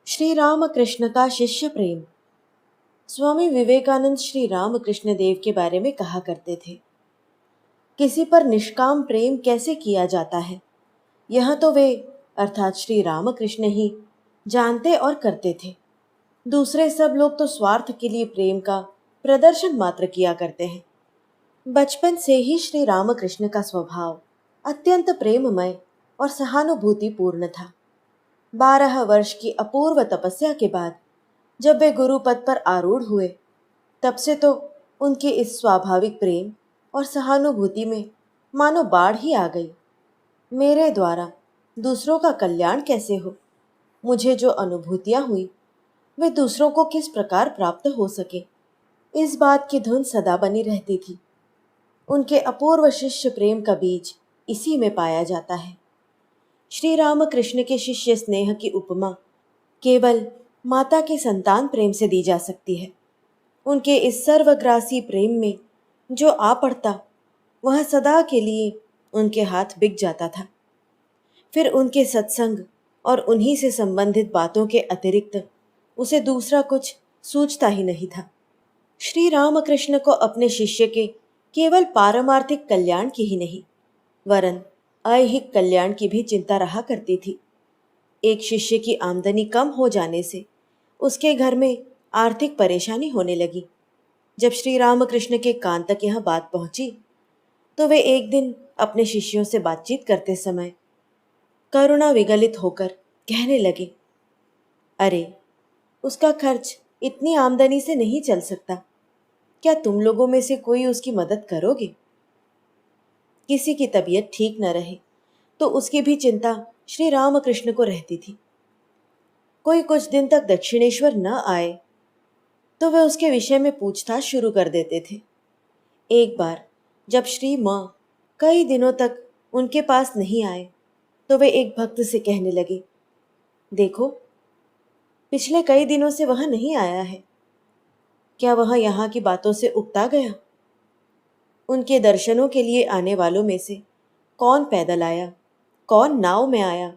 श्री रामकृष्ण का शिष्य प्रेम। स्वामी विवेकानंद श्री रामकृष्ण देव के बारे में कहा करते थे, किसी पर निष्काम प्रेम कैसे किया जाता है, यह तो वे अर्थात श्री रामकृष्ण ही जानते और करते थे। दूसरे सब लोग तो स्वार्थ के लिए प्रेम का प्रदर्शन मात्र किया करते हैं। बचपन से ही श्री रामकृष्ण का स्वभाव अत्यंत प्रेममय और सहानुभूतिपूर्ण था। 12 वर्ष की अपूर्व तपस्या के बाद जब वे गुरु पद पर आरूढ़ हुए, तब से तो उनके इस स्वाभाविक प्रेम और सहानुभूति में मानो बाढ़ ही आ गई। मेरे द्वारा दूसरों का कल्याण कैसे हो, मुझे जो अनुभूतियां हुई वे दूसरों को किस प्रकार प्राप्त हो सके, इस बात की धुन सदा बनी रहती थी। उनके अपूर्व शिष्य प्रेम का बीज इसी में पाया जाता है। श्री रामकृष्ण के शिष्य स्नेह की उपमा केवल माता के संतान प्रेम से दी जा सकती है। उनके इस सर्वग्रासी प्रेम में जो आ पड़ता, वह सदा के लिए उनके हाथ बिक जाता था। फिर उनके सत्संग और उन्हीं से संबंधित बातों के अतिरिक्त उसे दूसरा कुछ सूझता ही नहीं था। श्री रामकृष्ण को अपने शिष्य के केवल पारमार्थिक कल्याण की ही नहीं, वरन ऐहिक कल्याण की भी चिंता रहा करती थी। एक शिष्य की आमदनी कम हो जाने से उसके घर में आर्थिक परेशानी होने लगी। जब श्री रामकृष्ण के कान तक यह बात पहुंची, तो वे एक दिन अपने शिष्यों से बातचीत करते समय करुणा विगलित होकर कहने लगे, अरे, उसका खर्च इतनी आमदनी से नहीं चल सकता। क्या तुम लोगों में से कोई उसकी मदद करोगे? किसी की तबीयत ठीक न रहे तो उसकी भी चिंता श्री रामकृष्ण को रहती थी। कोई कुछ दिन तक दक्षिणेश्वर न आए तो वे उसके विषय में पूछताछ शुरू कर देते थे। एक बार जब श्री माँ कई दिनों तक उनके पास नहीं आए, तो वे एक भक्त से कहने लगे, देखो, पिछले कई दिनों से वह नहीं आया है। क्या वह यहाँ की बातों से उकता गया? उनके दर्शनों के लिए आने वालों में से कौन पैदल आया, कौन नाव में आया,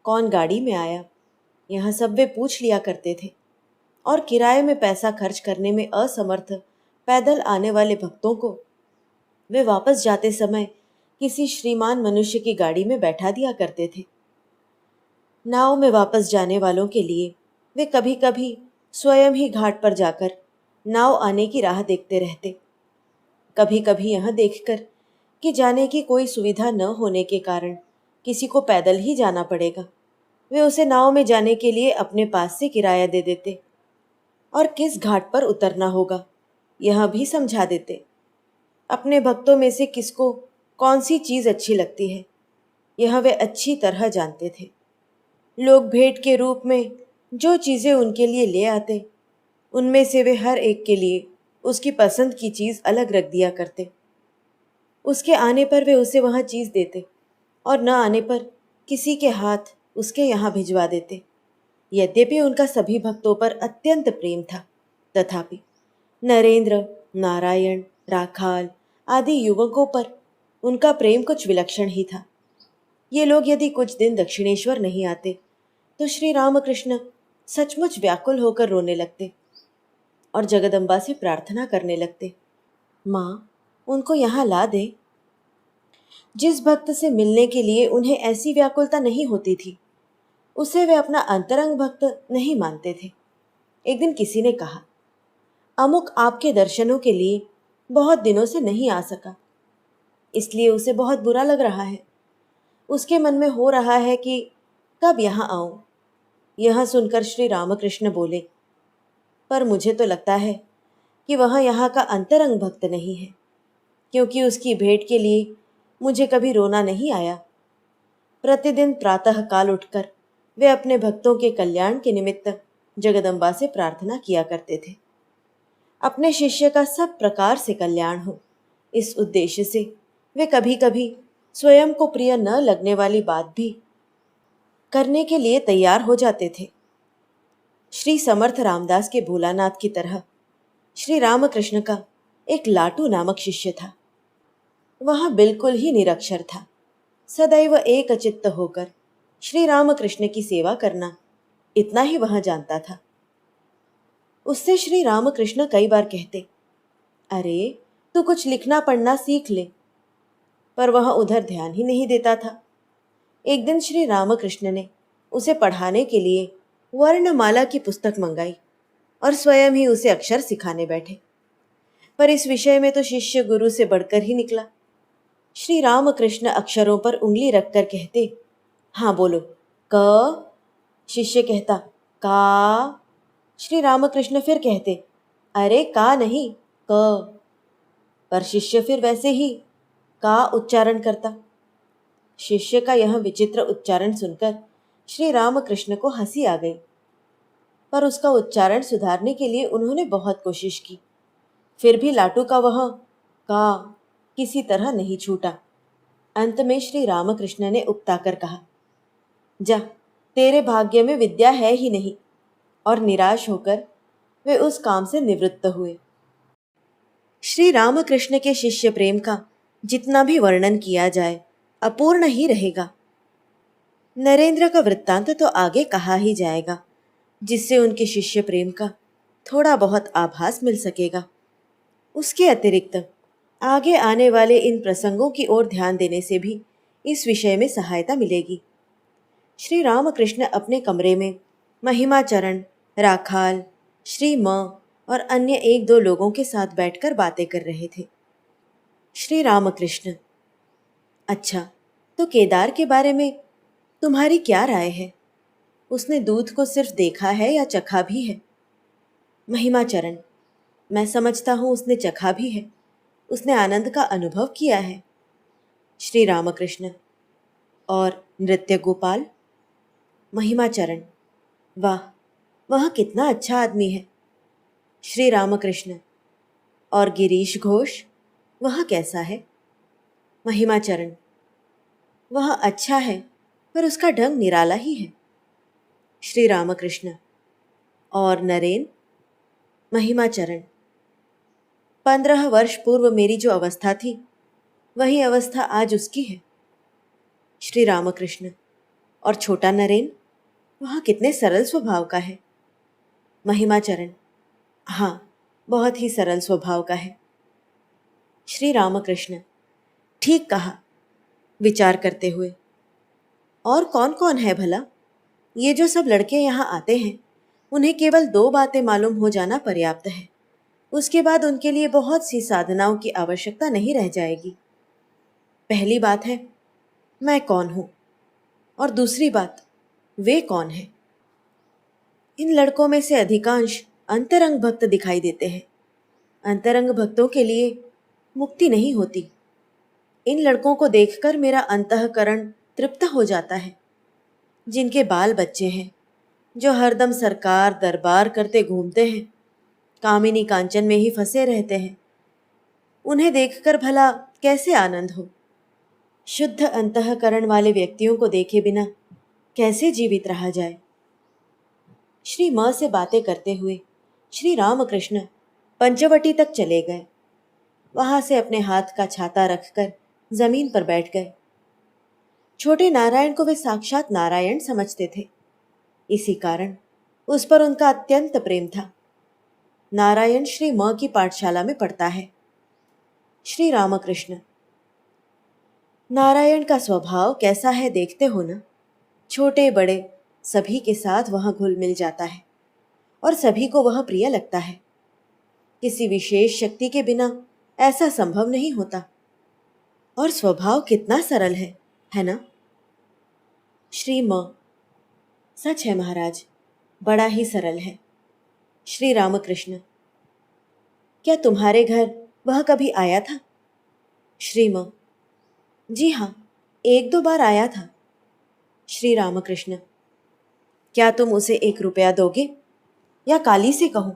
कौन गाड़ी में आया, यह सब वे पूछ लिया करते थे। और किराए में पैसा खर्च करने में असमर्थ पैदल आने वाले भक्तों को वे वापस जाते समय किसी श्रीमान मनुष्य की गाड़ी में बैठा दिया करते थे। नाव में वापस जाने वालों के लिए वे कभी कभी स्वयं ही घाट पर जाकर नाव आने की राह देखते रहते। कभी कभी यह देखकर कि जाने की कोई सुविधा न होने के कारण किसी को पैदल ही जाना पड़ेगा, वे उसे नाव में जाने के लिए अपने पास से किराया दे देते और किस घाट पर उतरना होगा यह भी समझा देते। अपने भक्तों में से किसको कौन सी चीज़ अच्छी लगती है, यह वे अच्छी तरह जानते थे। लोग भेंट के रूप में जो चीज़ें उनके लिए ले आते, उनमें से वे हर एक के लिए उसकी पसंद की चीज़ अलग रख दिया करते। उसके आने पर वे उसे वहाँ चीज़ देते और न आने पर किसी के हाथ उसके यहाँ भिजवा देते। यद्यपि उनका सभी भक्तों पर अत्यंत प्रेम था, तथापि नरेंद्र, नारायण, राखाल आदि युवकों पर उनका प्रेम कुछ विलक्षण ही था। ये लोग यदि कुछ दिन दक्षिणेश्वर नहीं आते तो श्री रामकृष्ण सचमुच व्याकुल होकर रोने लगते और जगदम्बा से प्रार्थना करने लगते, माँ, उनको यहाँ ला दे। जिस भक्त से मिलने के लिए उन्हें ऐसी व्याकुलता नहीं होती थी, उसे वे अपना अंतरंग भक्त नहीं मानते थे। एक दिन किसी ने कहा, अमुक आपके दर्शनों के लिए बहुत दिनों से नहीं आ सका, इसलिए उसे बहुत बुरा लग रहा है। उसके मन में हो रहा है कि कब यहाँ आऊं। यह सुनकर श्री रामकृष्ण बोले, पर मुझे तो लगता है कि वह यहाँ का अंतरंग भक्त नहीं है, क्योंकि उसकी भेंट के लिए मुझे कभी रोना नहीं आया। प्रतिदिन प्रातः काल उठकर वे अपने भक्तों के कल्याण के निमित्त जगदम्बा से प्रार्थना किया करते थे। अपने शिष्य का सब प्रकार से कल्याण हो, इस उद्देश्य से वे कभी कभी स्वयं को प्रिय न लगने वाली बात भी करने के लिए तैयार हो जाते थे। श्री समर्थ रामदास के भोलानाथ की तरह श्री रामकृष्ण का एक लाटू नामक शिष्य था। वह बिल्कुल ही निरक्षर था। सदैव एक चित्त होकर श्री रामकृष्ण की सेवा करना इतना ही वह जानता था। उससे श्री रामकृष्ण कई बार कहते, अरे तू कुछ लिखना पढ़ना सीख ले, पर वह उधर ध्यान ही नहीं देता था। एक दिन श्री रामकृष्ण ने उसे पढ़ाने के लिए वर्णमाला की पुस्तक मंगाई और स्वयं ही उसे अक्षर सिखाने बैठे। पर इस विषय में तो शिष्य गुरु से बढ़कर ही निकला। श्री रामकृष्ण अक्षरों पर उंगली रखकर कहते, हाँ बोलो, क। शिष्य कहता, का। श्री रामकृष्ण फिर कहते, अरे का नहीं, क। पर शिष्य फिर वैसे ही का उच्चारण करता। शिष्य का यह विचित्र उच्चारण सुनकर श्री रामकृष्ण को हंसी आ गई, पर उसका उच्चारण सुधारने के लिए उन्होंने बहुत कोशिश की। फिर भी लाटू का वह का किसी तरह नहीं छूटा। अंत में श्री रामकृष्ण ने उकताकर कहा, जा, तेरे भाग्य में विद्या है ही नहीं, और निराश होकर वे उस काम से निवृत्त हुए। श्री रामकृष्ण के शिष्य प्रेम का जितना भी वर्णन किया जाए अपूर्ण ही रहेगा। नरेंद्र का वृत्तांत तो आगे कहा ही जाएगा, जिससे उनके शिष्य प्रेम का थोड़ा बहुत आभास मिल सकेगा। उसके अतिरिक्त आगे आने वाले इन प्रसंगों की ओर ध्यान देने से भी इस विषय में सहायता मिलेगी। श्री रामकृष्ण अपने कमरे में महिमाचरण, राखाल, श्री म और अन्य एक दो लोगों के साथ बैठकर बातें कर रहे थे। श्री रामकृष्ण, अच्छा, तो केदार के बारे में तुम्हारी क्या राय है? उसने दूध को सिर्फ देखा है या चखा भी है? महिमाचरण, मैं समझता हूँ उसने चखा भी है, उसने आनंद का अनुभव किया है। श्री रामकृष्ण, और नृत्य गोपाल? महिमाचरण, वाह, वह कितना अच्छा आदमी है। श्री रामकृष्ण, और गिरीश घोष, वह कैसा है? महिमाचरण, वह अच्छा है, पर उसका ढंग निराला ही है। श्री रामकृष्ण, और नरेन? महिमाचरण, 15 वर्ष पूर्व मेरी जो अवस्था थी वही अवस्था आज उसकी है। श्री रामकृष्ण, और छोटा नरेन, वह कितने सरल स्वभाव का है। महिमाचरण, हाँ, बहुत ही सरल स्वभाव का है। श्री रामकृष्ण, ठीक कहा, विचार करते हुए। और कौन कौन है भला? ये जो सब लड़के यहाँ आते हैं उन्हें केवल 2 बातें मालूम हो जाना पर्याप्त है। उसके बाद उनके लिए बहुत सी साधनाओं की आवश्यकता नहीं रह जाएगी। पहली बात है, मैं कौन हूँ, और दूसरी बात, वे कौन हैं। इन लड़कों में से अधिकांश अंतरंग भक्त दिखाई देते हैं। अंतरंग भक्तों के लिए मुक्ति नहीं होती। इन लड़कों को देखकर मेरा अंतःकरण तृप्त हो जाता है। जिनके बाल बच्चे हैं, जो हरदम सरकार दरबार करते घूमते हैं, कामिनी कांचन में ही फंसे रहते हैं, उन्हें देखकर भला कैसे आनंद हो। शुद्ध अंतःकरण वाले व्यक्तियों को देखे बिना कैसे जीवित रहा जाए। श्री माँ से बातें करते हुए श्री रामकृष्ण पंचवटी तक चले गए। वहां से अपने हाथ का छाता रखकर जमीन पर बैठ गए। छोटे नारायण को वे साक्षात नारायण समझते थे, इसी कारण उस पर उनका अत्यंत प्रेम था। नारायण श्री माँ की पाठशाला में पढ़ता है। श्री रामकृष्ण, नारायण का स्वभाव कैसा है देखते हो ना। छोटे बड़े सभी के साथ वह घुल मिल जाता है और सभी को वह प्रिय लगता है। किसी विशेष शक्ति के बिना ऐसा संभव नहीं होता। और स्वभाव कितना सरल है ना? श्री माँ, सच है महाराज, बड़ा ही सरल है। श्री रामकृष्ण, क्या तुम्हारे घर वह कभी आया था? श्री माँ, जी हाँ, 1-2 बार आया था। श्री रामकृष्ण, क्या तुम उसे 1 रुपया दोगे या काली से कहूं?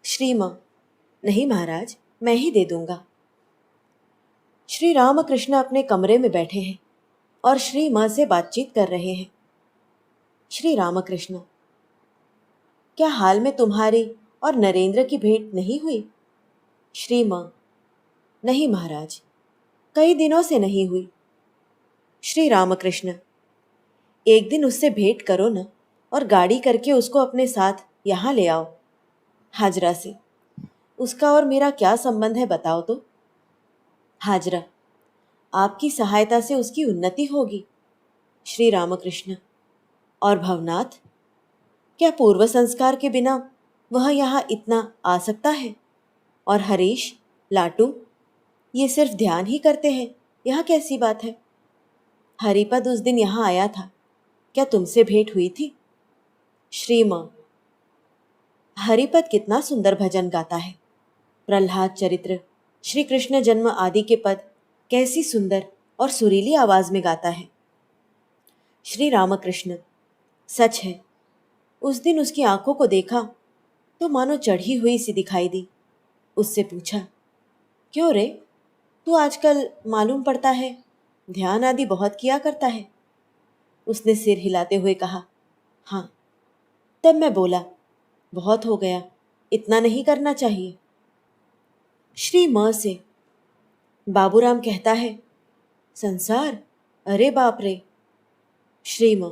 श्री माँ, नहीं महाराज, मैं ही दे दूंगा। श्री रामकृष्ण अपने कमरे में बैठे हैं और श्री माँ से बातचीत कर रहे हैं। श्री रामकृष्ण, क्या हाल में तुम्हारी और नरेंद्र की भेंट नहीं हुई? श्री माँ, नहीं महाराज, कई दिनों से नहीं हुई। श्री रामकृष्ण, एक दिन उससे भेंट करो ना, और गाड़ी करके उसको अपने साथ यहाँ ले आओ। हाजरा से, उसका और मेरा क्या संबंध है बताओ तो। हाजरा, आपकी सहायता से उसकी उन्नति होगी। श्री रामकृष्ण, और भवनाथ, क्या पूर्व संस्कार के बिना वह यहाँ इतना आ सकता है? और हरीश, लाटू, ये सिर्फ ध्यान ही करते हैं, यह कैसी बात है? हरिपद उस दिन यहाँ आया था, क्या तुमसे भेंट हुई थी? श्री मां, हरिपद कितना सुंदर भजन गाता है। प्रहलाद चरित्र, श्री कृष्ण जन्म आदि के पद कैसी सुंदर और सुरीली आवाज में गाता है। श्री रामकृष्ण, सच है, उस दिन उसकी आंखों को देखा तो मानो चढ़ी हुई सी दिखाई दी। उससे पूछा, क्यों रे, तू आजकल मालूम पड़ता है ध्यान आदि बहुत किया करता है? उसने सिर हिलाते हुए कहा, हाँ। तब मैं बोला, बहुत हो गया, इतना नहीं करना चाहिए। श्री मां से, बाबूराम कहता है संसार, अरे बाप रे। श्री मां,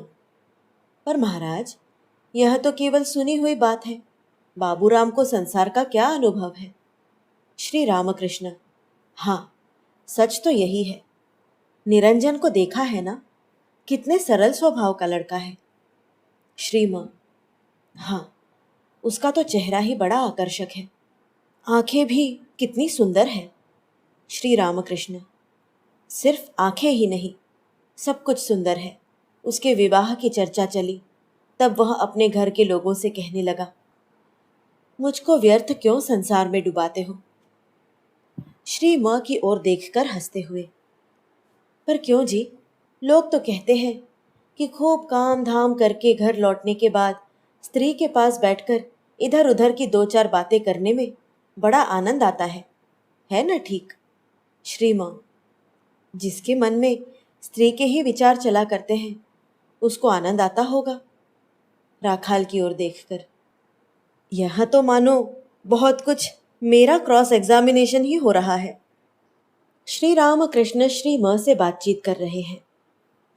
पर महाराज, यह तो केवल सुनी हुई बात है, बाबूराम को संसार का क्या अनुभव है? श्री रामकृष्ण, हाँ, सच तो यही है। निरंजन को देखा है ना, कितने सरल स्वभाव का लड़का है। श्री मां, हाँ, उसका तो चेहरा ही बड़ा आकर्षक है, आंखें भी कितनी सुंदर है। श्री रामकृष्ण, सिर्फ आंखें ही नहीं, सब कुछ सुंदर है। उसके विवाह की चर्चा चली, तब वह अपने घर के लोगों से कहने लगा, मुझको व्यर्थ क्यों संसार में डुबाते हो? श्री मां की ओर देखकर हंसते हुए, पर क्यों जी, लोग तो कहते हैं कि खूब काम धाम करके घर लौटने के बाद स्त्री के पास बैठकर इधर उधर की दो चार बातें करने में बड़ा आनंद आता है ना ठीक? श्री मां, जिसके मन में स्त्री के ही विचार चला करते हैं उसको आनंद आता होगा। राखाल की ओर देखकर, यह तो मानो बहुत कुछ मेरा क्रॉस एग्जामिनेशन ही हो रहा है। श्री रामकृष्ण श्री मां से बातचीत कर रहे हैं।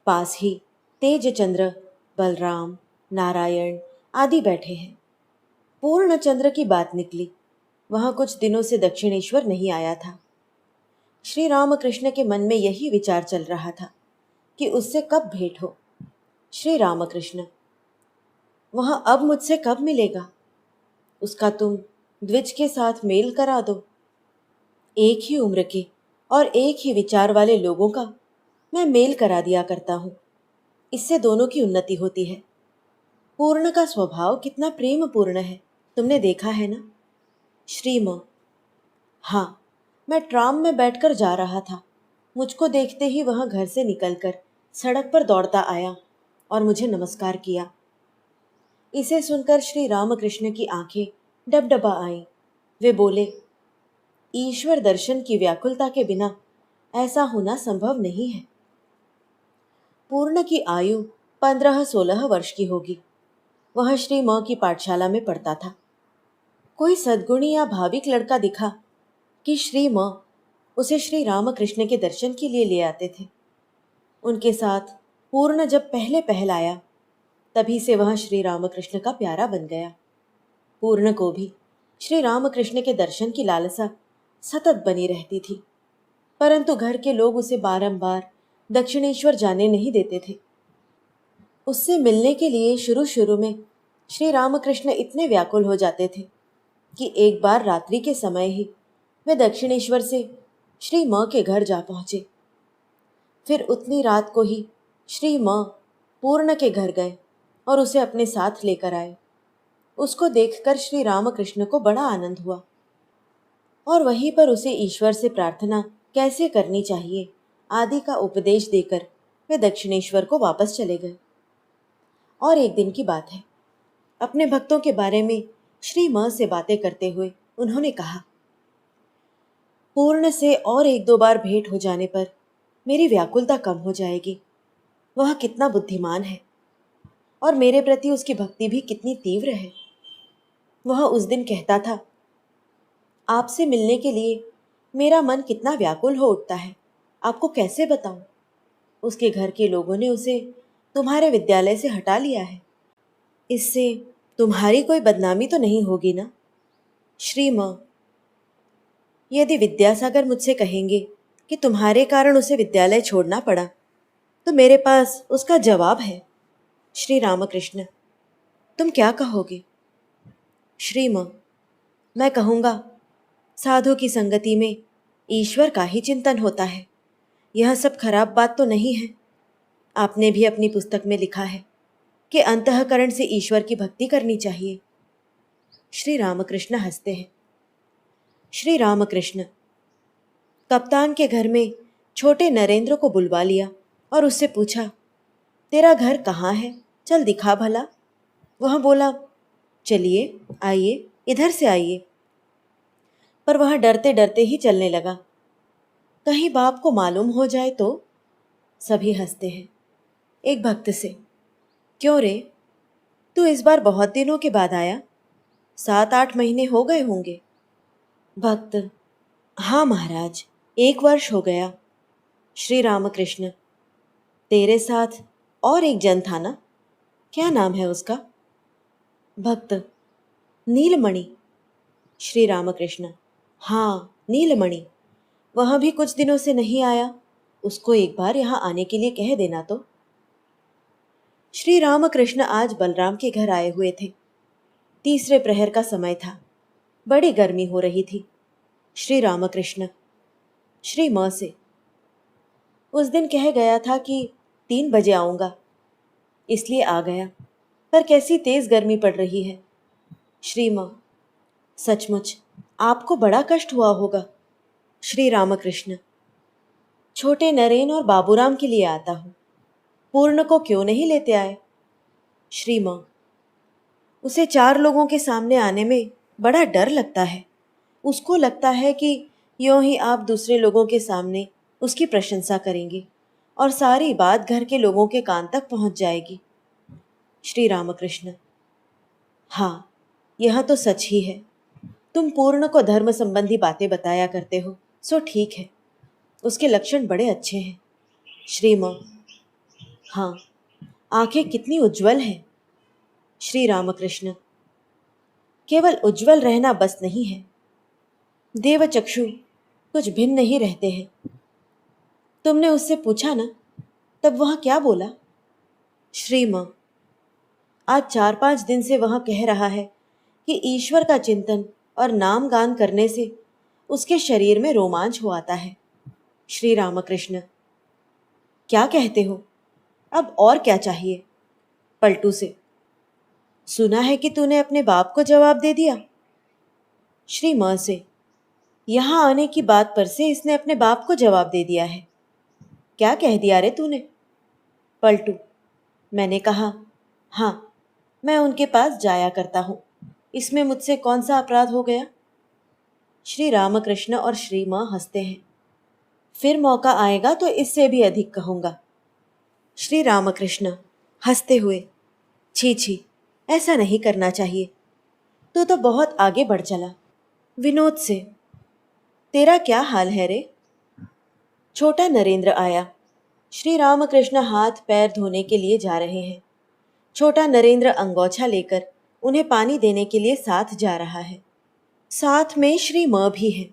पास ही तेजचंद्र, बलराम, नारायण आदि बैठे हैं। पूर्णचंद्र की बात निकली, वहां कुछ दिनों से दक्षिणेश्वर नहीं आया था। श्री रामकृष्ण के मन में यही विचार चल रहा था कि उससे कब भेंट हो। श्री रामकृष्ण, वहां अब मुझसे कब मिलेगा? उसका तुम द्विज के साथ मेल करा दो। एक ही उम्र के और एक ही विचार वाले लोगों का मैं मेल करा दिया करता हूँ, इससे दोनों की उन्नति होती है। पूर्ण का स्वभाव कितना प्रेम पूर्ण है, तुमने देखा है ना? श्री मां, हाँ, मैं ट्राम में बैठकर जा रहा था, मुझको देखते ही वह घर से निकलकर सड़क पर दौड़ता आया और मुझे नमस्कार किया। इसे सुनकर श्री रामकृष्ण की आंखें डबडबा आईं। वे बोले, ईश्वर दर्शन की व्याकुलता के बिना ऐसा होना संभव नहीं है। पूर्ण की आयु 15-16 वर्ष की होगी। वह श्री मां की पाठशाला में पढ़ता था। कोई सद्गुणी या भाविक लड़का दिखा कि श्री मां उसे श्री रामकृष्ण के दर्शन के लिए ले आते थे। उनके साथ पूर्ण जब पहले पहल आया, तभी से वह श्री रामकृष्ण का प्यारा बन गया। पूर्ण को भी श्री रामकृष्ण के दर्शन की लालसा सतत बनी रहती थी, परंतु घर के लोग उसे बारंबार दक्षिणेश्वर जाने नहीं देते थे। उससे मिलने के लिए शुरू शुरू में श्री रामकृष्ण इतने व्याकुल हो जाते थे कि एक बार रात्रि के समय ही वे दक्षिणेश्वर से श्री मां के घर जा पहुंचे। फिर उतनी रात को ही श्री मां पूर्ण के घर गए और उसे अपने साथ लेकर आए। उसको देखकर श्री रामकृष्ण को बड़ा आनंद हुआ और वहीं पर उसे ईश्वर से प्रार्थना कैसे करनी चाहिए आदि का उपदेश देकर वे दक्षिणेश्वर को वापस चले गए। और एक दिन की बात है, अपने भक्तों के बारे में श्री मां से बातें करते हुए उन्होंने कहा, पूर्ण से और एक दो बार भेंट हो जाने पर मेरी व्याकुलता कम हो जाएगी। वह कितना बुद्धिमान है और मेरे प्रति उसकी भक्ति भी कितनी तीव्र है। वह उस दिन कहता था, आपसे मिलने के लिए मेरा मन कितना व्याकुल हो उठता है, आपको कैसे बताऊं। उसके घर के लोगों ने उसे तुम्हारे विद्यालय से हटा लिया है। इससे तुम्हारी कोई बदनामी तो नहीं होगी ना? श्री माँ, यदि विद्यासागर मुझसे कहेंगे कि तुम्हारे कारण उसे विद्यालय छोड़ना पड़ा, तो मेरे पास उसका जवाब है। श्री रामकृष्ण, तुम क्या कहोगे? श्री माँ, मैं कहूँगा, साधु की संगति में ईश्वर का ही चिंतन होता है। यह सब खराब बात तो नहीं है। आपने भी अपनी पुस्तक में लिखा है कि अंतःकरण से ईश्वर की भक्ति करनी चाहिए। श्री रामकृष्ण हंसते हैं। श्री रामकृष्ण, कप्तान के घर में छोटे नरेंद्र को बुलवा लिया और उससे पूछा, तेरा घर कहाँ है, चल दिखा भला। वह बोला, चलिए आइए, इधर से आइए। पर वह डरते डरते ही चलने लगा। कहीं बाप को मालूम हो जाए तो? सभी हंसते हैं। एक भक्त से, क्यों रे, तू इस बार बहुत दिनों के बाद आया? 7-8 महीने हो गए होंगे। भक्त, हाँ महाराज, 1 वर्ष हो गया। श्री रामकृष्ण, तेरे साथ और एक जन था ना, क्या नाम है उसका? भक्त, नीलमणि। श्री रामकृष्ण, हाँ नीलमणि, वह भी कुछ दिनों से नहीं आया। उसको एक बार यहाँ आने के लिए कह देना तो। श्री रामकृष्ण आज बलराम के घर आए हुए थे। तीसरे प्रहर का समय था। बड़ी गर्मी हो रही थी। श्री रामकृष्ण, श्री माँ से, उस दिन कह गया था कि 3 बजे आऊँगा, इसलिए आ गया, पर कैसी तेज गर्मी पड़ रही है। श्री माँ, सचमुच आपको बड़ा कष्ट हुआ होगा। श्री रामकृष्ण, छोटे नरेन और बाबूराम के लिए आता हूँ, पूर्ण को क्यों नहीं लेते आए? श्री माँ, उसे 4 लोगों के सामने आने में बड़ा डर लगता है। उसको लगता है कि यूं ही आप दूसरे लोगों के सामने उसकी प्रशंसा करेंगे और सारी बात घर के लोगों के कान तक पहुंच जाएगी। श्री रामकृष्ण, हाँ, यह तो सच ही है। तुम पूर्ण को धर्म संबंधी बातें बताया करते हो, सो ठीक है, उसके लक्षण बड़े अच्छे हैं। श्री माँ, हाँ, आंखें कितनी उज्जवल हैं। श्री रामकृष्ण, केवल उज्जवल रहना बस नहीं है, देवचक्षु कुछ भिन्न नहीं रहते हैं। तुमने उससे पूछा ना, तब वह क्या बोला? श्री माँ, आज 4-5 दिन से वह कह रहा है कि ईश्वर का चिंतन और नाम गान करने से उसके शरीर में रोमांच हो आता है। श्री रामकृष्ण, क्या कहते हो? अब और क्या चाहिए? पलटू से, सुना है कि तूने अपने बाप को जवाब दे दिया। श्री माँ से, यहाँ आने की बात पर से इसने अपने बाप को जवाब दे दिया है। क्या कह दिया रे तूने? पलटू, मैंने कहा, हाँ, मैं उनके पास जाया करता हूँ, इसमें मुझसे कौन सा अपराध हो गया? श्री रामकृष्ण और श्री माँ हंसते हैं। फिर मौका आएगा तो इससे भी अधिक कहूँगा। श्री रामकृष्ण हंसते हुए, छी छी, ऐसा नहीं करना चाहिए। तू तो बहुत आगे बढ़ चला। विनोद से, तेरा क्या हाल है रे? छोटा नरेंद्र आया। श्री रामकृष्ण हाथ पैर धोने के लिए जा रहे हैं। छोटा नरेंद्र अंगोछा लेकर उन्हें पानी देने के लिए साथ जा रहा है। साथ में श्री माँ भी है।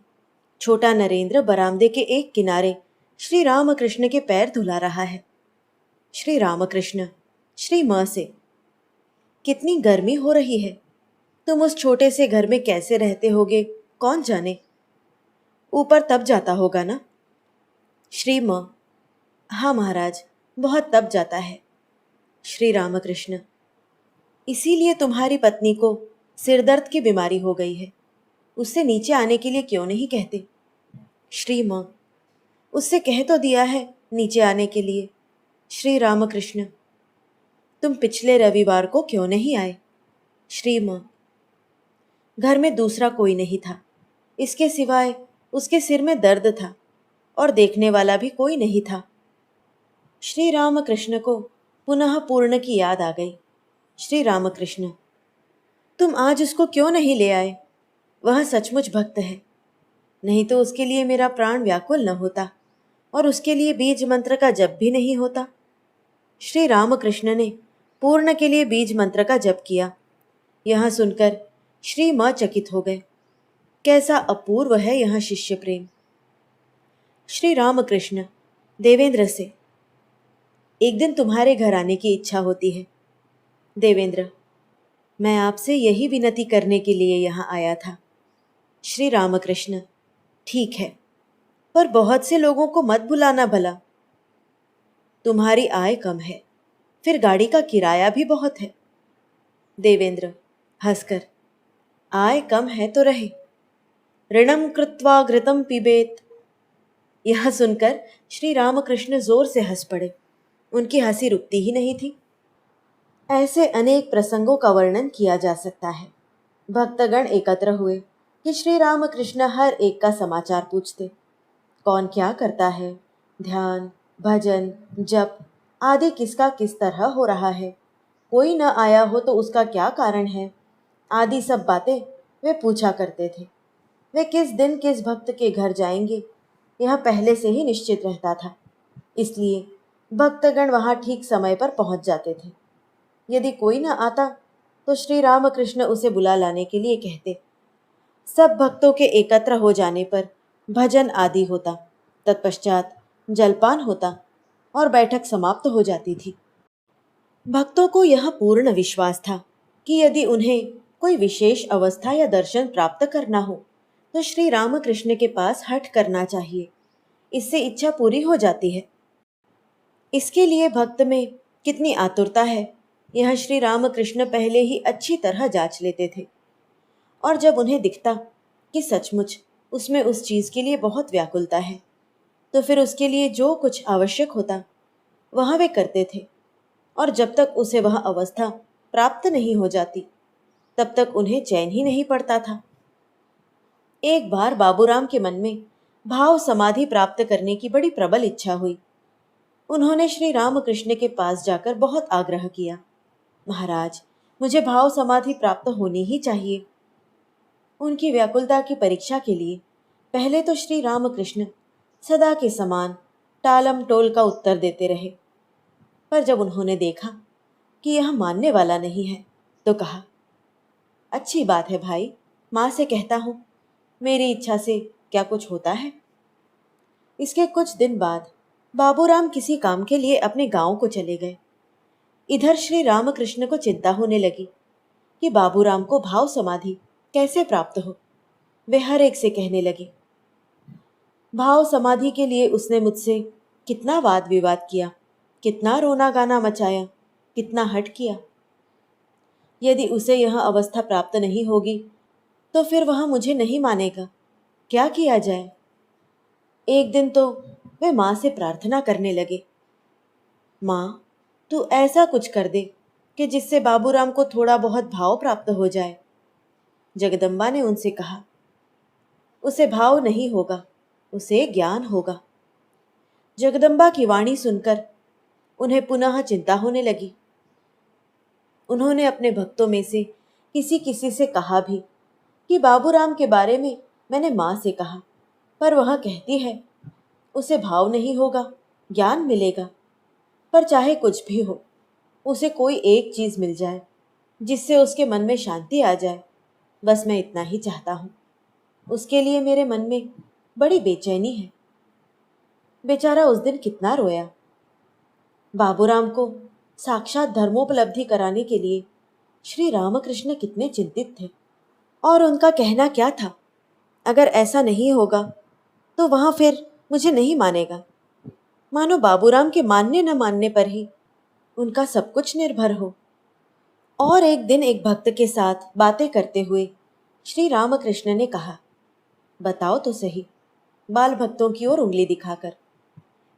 छोटा नरेंद्र बरामदे के एक किनारे श्री रामकृष्ण के पैर धुला रहा है। श्री रामकृष्ण श्री माँ से, कितनी गर्मी हो रही है, तुम उस छोटे से घर में कैसे रहते होगे कौन जाने। ऊपर तप जाता होगा ना? श्री माँ, हाँ महाराज, बहुत तप जाता है। श्री रामकृष्ण, इसीलिए तुम्हारी पत्नी को सिरदर्द की बीमारी हो गई है। उससे नीचे आने के लिए क्यों नहीं कहते? श्री माँ, उससे कह तो दिया है नीचे आने के लिए। श्री रामकृष्ण, तुम पिछले रविवार को क्यों नहीं आए? श्री माँ, घर में दूसरा कोई नहीं था, इसके सिवाय उसके सिर में दर्द था और देखने वाला भी कोई नहीं था। श्री रामकृष्ण को पुनः पूर्ण की याद आ गई। श्री रामकृष्ण, तुम आज उसको क्यों नहीं ले आए? वह सचमुच भक्त है, नहीं तो उसके लिए मेरा प्राण व्याकुल न होता और उसके लिए बीज मंत्र का जप भी नहीं होता। श्री रामकृष्ण ने पूर्ण के लिए बीज मंत्र का जप किया। यह सुनकर श्री मां चकित हो गए। कैसा अपूर्व है यह शिष्य प्रेम। श्री रामकृष्ण देवेंद्र से, एक दिन तुम्हारे घर आने की इच्छा होती है। देवेंद्र, मैं आपसे यही विनती करने के लिए यहाँ आया था। श्री रामकृष्ण, ठीक है, पर बहुत से लोगों को मत बुलाना भला। तुम्हारी आय कम है, फिर गाड़ी का किराया भी बहुत है। देवेंद्र हंसकर, आय कम है तो रहे, ऋणम कृत्वा घृतम पिबेत। यह सुनकर श्री रामकृष्ण जोर से हंस पड़े। उनकी हंसी रुकती ही नहीं थी। ऐसे अनेक प्रसंगों का वर्णन किया जा सकता है। भक्तगण एकत्र हुए कि श्री रामकृष्ण हर एक का समाचार पूछते। कौन क्या करता है, ध्यान, भजन, जप आदि किसका किस तरह हो रहा है, कोई न आया हो तो उसका क्या कारण है, आदि सब बातें वे पूछा करते थे। वे किस दिन किस भक्त के घर जाएंगे यह पहले से ही निश्चित रहता था, इसलिए भक्तगण वहाँ ठीक समय पर पहुँच जाते थे। यदि कोई न आता तो श्री रामकृष्ण उसे बुला लाने के लिए कहते। सब भक्तों के एकत्र हो जाने पर भजन आदि होता, तत्पश्चात जलपान होता और बैठक समाप्त हो जाती थी। भक्तों को यह पूर्ण विश्वास था कि यदि उन्हें कोई विशेष अवस्था या दर्शन प्राप्त करना हो तो श्री रामकृष्ण के पास हठ करना चाहिए, इससे इच्छा पूरी हो जाती है। इसके लिए भक्त में कितनी आतुरता है यह श्री रामकृष्ण पहले ही अच्छी तरह जांच लेते थे, और जब उन्हें दिखता कि सचमुच उसमें उस चीज़ के लिए बहुत व्याकुलता है तो फिर उसके लिए जो कुछ आवश्यक होता वह वे करते थे, और जब तक उसे वह अवस्था प्राप्त नहीं हो जाती तब तक उन्हें चैन ही नहीं पड़ता था। एक बार बाबूराम के मन में भाव समाधि प्राप्त करने की बड़ी प्रबल इच्छा हुई। उन्होंने श्री रामकृष्ण के पास जाकर बहुत आग्रह किया, महाराज, मुझे भाव समाधि प्राप्त होनी ही चाहिए। उनकी व्याकुलता की परीक्षा के लिए पहले तो श्री रामकृष्ण सदा के समान टालम टोल का उत्तर देते रहे, पर जब उन्होंने देखा कि यह मानने वाला नहीं है तो कहा, अच्छी बात है भाई, माँ से कहता हूँ, मेरी इच्छा से क्या कुछ होता है। इसके कुछ दिन बाद बाबूराम किसी काम के लिए अपने गांव को चले गए। इधर श्री रामकृष्ण को चिंता होने लगी कि बाबूराम को भाव समाधि कैसे प्राप्त हो। वे हर एक से कहने लगे। भाव समाधि के लिए उसने मुझसे कितना वाद विवाद किया, कितना रोना गाना मचाया, कितना हठ किया। यदि उसे यह अवस्था प्राप्त नहीं होगी तो फिर वह मुझे नहीं मानेगा, क्या किया जाए। एक दिन तो वे माँ से प्रार्थना करने लगे, माँ, तू ऐसा कुछ कर दे कि जिससे बाबूराम को थोड़ा बहुत भाव प्राप्त हो जाए। जगदम्बा ने उनसे कहा, उसे भाव नहीं होगा, उसे ज्ञान होगा। जगदम्बा की वाणी सुनकर उन्हें पुनः चिंता होने लगी। उन्होंने अपने भक्तों में से किसी किसी से कहा भी कि बाबूराम के बारे में मैंने माँ से कहा, पर वह कहती है उसे भाव नहीं होगा, ज्ञान मिलेगा। पर चाहे कुछ भी हो, उसे कोई एक चीज़ मिल जाए जिससे उसके मन में शांति आ जाए, बस मैं इतना ही चाहता हूँ। उसके लिए मेरे मन में बड़ी बेचैनी है। बेचारा उस दिन कितना रोया। बाबूराम को साक्षात धर्मोपलब्धि कराने के लिए श्री रामकृष्ण कितने चिंतित थे, और उनका कहना क्या था, अगर ऐसा नहीं होगा तो वहाँ फिर मुझे नहीं मानेगा। मानो बाबूराम के मानने न मानने पर ही उनका सब कुछ निर्भर हो। और एक दिन एक भक्त के साथ बातें करते हुए श्री रामकृष्ण ने कहा, बताओ तो सही, बाल भक्तों की ओर उंगली दिखाकर,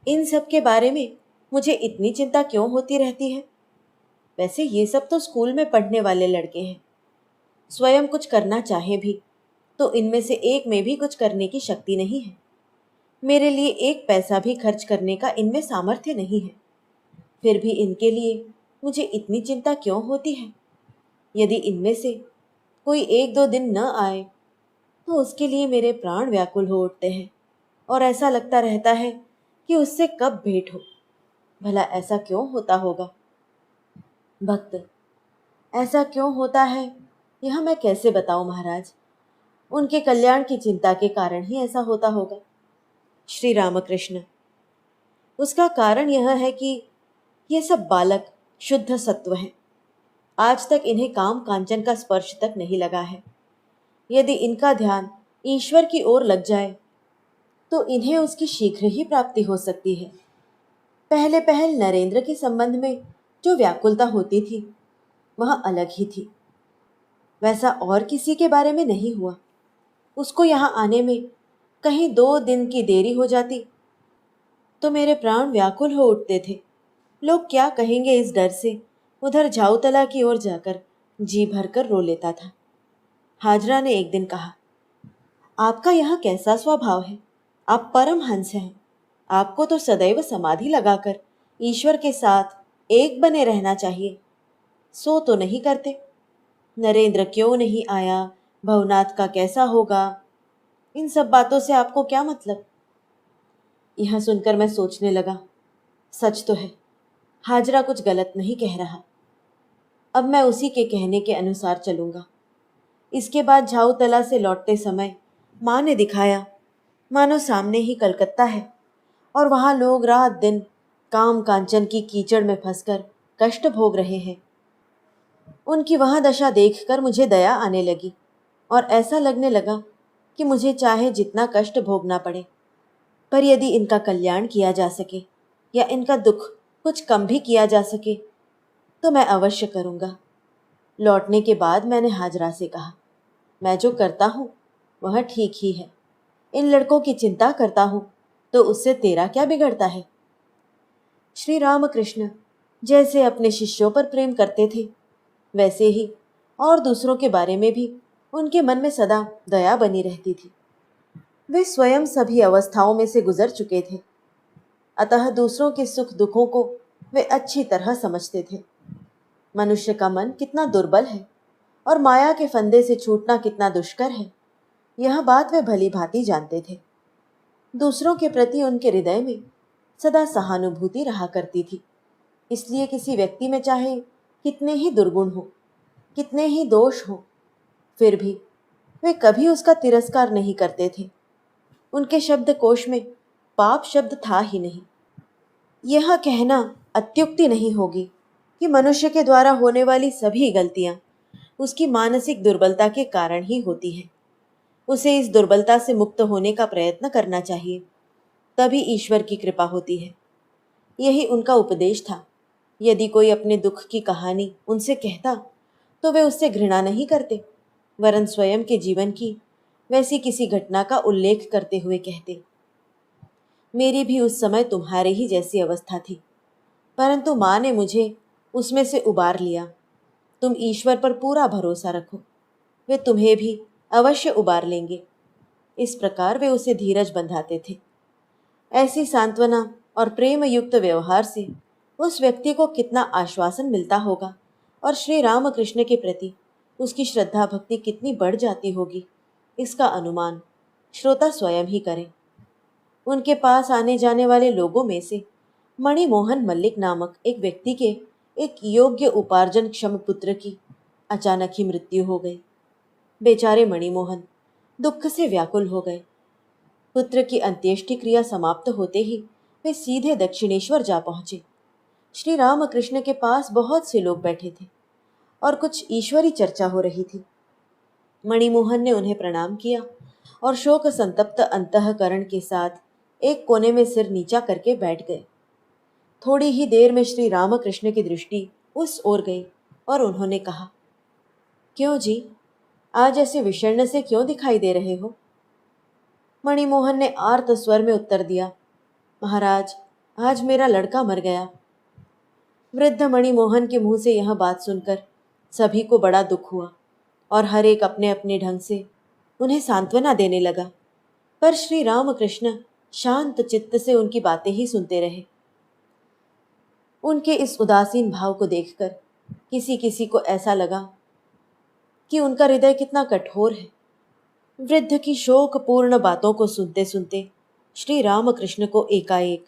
इन सब के बारे में मुझे इतनी चिंता क्यों होती रहती है। वैसे ये सब तो स्कूल में पढ़ने वाले लड़के हैं, स्वयं कुछ करना चाहे भी तो इनमें से एक में भी कुछ करने की शक्ति नहीं है। मेरे लिए एक पैसा भी खर्च करने का इनमें सामर्थ्य नहीं है, फिर भी इनके लिए मुझे इतनी चिंता क्यों होती है। यदि इनमें से कोई एक दो दिन न आए तो उसके लिए मेरे प्राण व्याकुल हो उठते हैं, और ऐसा लगता रहता है कि उससे कब भेंट हो। भला ऐसा क्यों होता होगा। भक्त, ऐसा क्यों होता है यह मैं कैसे बताऊं महाराज। उनके कल्याण की चिंता के कारण ही ऐसा होता होगा। श्री रामकृष्ण, उसका कारण यह है कि ये सब बालक शुद्ध सत्व हैं। आज तक इन्हें काम कांचन का स्पर्श तक नहीं लगा है। यदि इनका ध्यान ईश्वर की ओर लग जाए तो इन्हें उसकी शीघ्र ही प्राप्ति हो सकती है। पहले पहल नरेंद्र के संबंध में जो व्याकुलता होती थी वह अलग ही थी। वैसा और किसी के बारे में नहीं हुआ। उसको यहाँ आने में कहीं 2 दिन की देरी हो जाती तो मेरे प्राण व्याकुल हो उठते थे। लोग क्या कहेंगे इस डर से उधर झाऊतला की ओर जाकर जी भरकर रो लेता था। हाजरा ने एक दिन कहा, आपका यहाँ कैसा स्वभाव है? आप परम हंस हैं। आपको तो सदैव समाधि लगाकर ईश्वर के साथ एक बने रहना चाहिए। सो तो नहीं करते। नरेंद्र क्यों नहीं आया, भवनाथ का कैसा होगा, इन सब बातों से आपको क्या मतलब? यह सुनकर मैं सोचने लगा, सच तो है, हाजरा कुछ गलत नहीं कह रहा। अब मैं उसी के कहने के अनुसार चलूंगा। इसके बाद झाऊतला से लौटते समय माँ ने दिखाया मानो सामने ही कलकत्ता है और वहां लोग रात दिन काम कांचन की कीचड़ में फंसकर कष्ट भोग रहे हैं। उनकी वहां दशा देखकर मुझे दया आने लगी और ऐसा लगने लगा कि मुझे चाहे जितना कष्ट भोगना पड़े, पर यदि इनका कल्याण किया जा सके या इनका दुख कुछ कम भी किया जा सके तो मैं अवश्य करूंगा। लौटने के बाद मैंने हाजरा से कहा, मैं जो करता हूँ वह ठीक ही है। इन लड़कों की चिंता करता हूँ तो उससे तेरा क्या बिगड़ता है? श्री रामकृष्ण जैसे अपने शिष्यों पर प्रेम करते थे वैसे ही और दूसरों के बारे में भी उनके मन में सदा दया बनी रहती थी। वे स्वयं सभी अवस्थाओं में से गुजर चुके थे, अतः दूसरों के सुख दुखों को वे अच्छी तरह समझते थे। मनुष्य का मन कितना दुर्बल है और माया के फंदे से छूटना कितना दुष्कर है, यह बात वे भली भांति जानते थे। दूसरों के प्रति उनके हृदय में सदा सहानुभूति रहा करती थी। इसलिए किसी व्यक्ति में चाहे कितने ही दुर्गुण हो, कितने ही दोष हो, फिर भी वे कभी उसका तिरस्कार नहीं करते थे। उनके शब्द कोश में पाप शब्द था ही नहीं। यह कहना अत्युक्ति नहीं होगी कि मनुष्य के द्वारा होने वाली सभी गलतियां उसकी मानसिक दुर्बलता के कारण ही होती हैं। उसे इस दुर्बलता से मुक्त होने का प्रयत्न करना चाहिए, तभी ईश्वर की कृपा होती है। यही उनका उपदेश था। यदि कोई अपने दुख की कहानी उनसे कहता तो वे उससे घृणा नहीं करते, वरन स्वयं के जीवन की वैसी किसी घटना का उल्लेख करते हुए कहते, मेरी भी उस समय तुम्हारे ही जैसी अवस्था थी, परंतु माँ ने मुझे उसमें से उबार लिया। तुम ईश्वर पर पूरा भरोसा रखो, वे तुम्हें भी अवश्य उबार लेंगे। इस प्रकार वे उसे धीरज बंधाते थे। ऐसी सांत्वना और प्रेम युक्त व्यवहार से उस व्यक्ति को कितना आश्वासन मिलता होगा और श्री रामकृष्ण के प्रति उसकी श्रद्धा भक्ति कितनी बढ़ जाती होगी, इसका अनुमान श्रोता स्वयं ही करें। उनके पास आने जाने वाले लोगों में से मणिमोहन मल्लिक नामक एक व्यक्ति के एक योग्य उपार्जन क्षम पुत्र की अचानक ही मृत्यु हो गई। बेचारे मणिमोहन दुख से व्याकुल हो गए। पुत्र की अंत्येष्टि क्रिया समाप्त होते ही वे सीधे दक्षिणेश्वर जा पहुंचे। श्री रामकृष्ण के पास बहुत से लोग बैठे थे और कुछ ईश्वरी चर्चा हो रही थी। मणिमोहन ने उन्हें प्रणाम किया और शोक संतप्त अंतःकरण के साथ एक कोने में सिर नीचा करके बैठ गए। थोड़ी ही देर में श्री रामकृष्ण की दृष्टि उस ओर गई और उन्होंने कहा, क्यों जी, आज ऐसे विषण्ण से क्यों दिखाई दे रहे हो? मणिमोहन ने आर्त स्वर में उत्तर दिया, महाराज, आज मेरा लड़का मर गया। वृद्ध मणिमोहन के मुंह से यह बात सुनकर सभी को बड़ा दुख हुआ और हर एक अपने अपने ढंग से उन्हें सांत्वना देने लगा, पर श्री रामकृष्ण शांत चित्त से उनकी बातें ही सुनते रहे। उनके इस उदासीन भाव को देखकर किसी किसी को ऐसा लगा कि उनका हृदय कितना कठोर है। वृद्ध की शोकपूर्ण बातों को सुनते सुनते श्री रामकृष्ण को एकाएक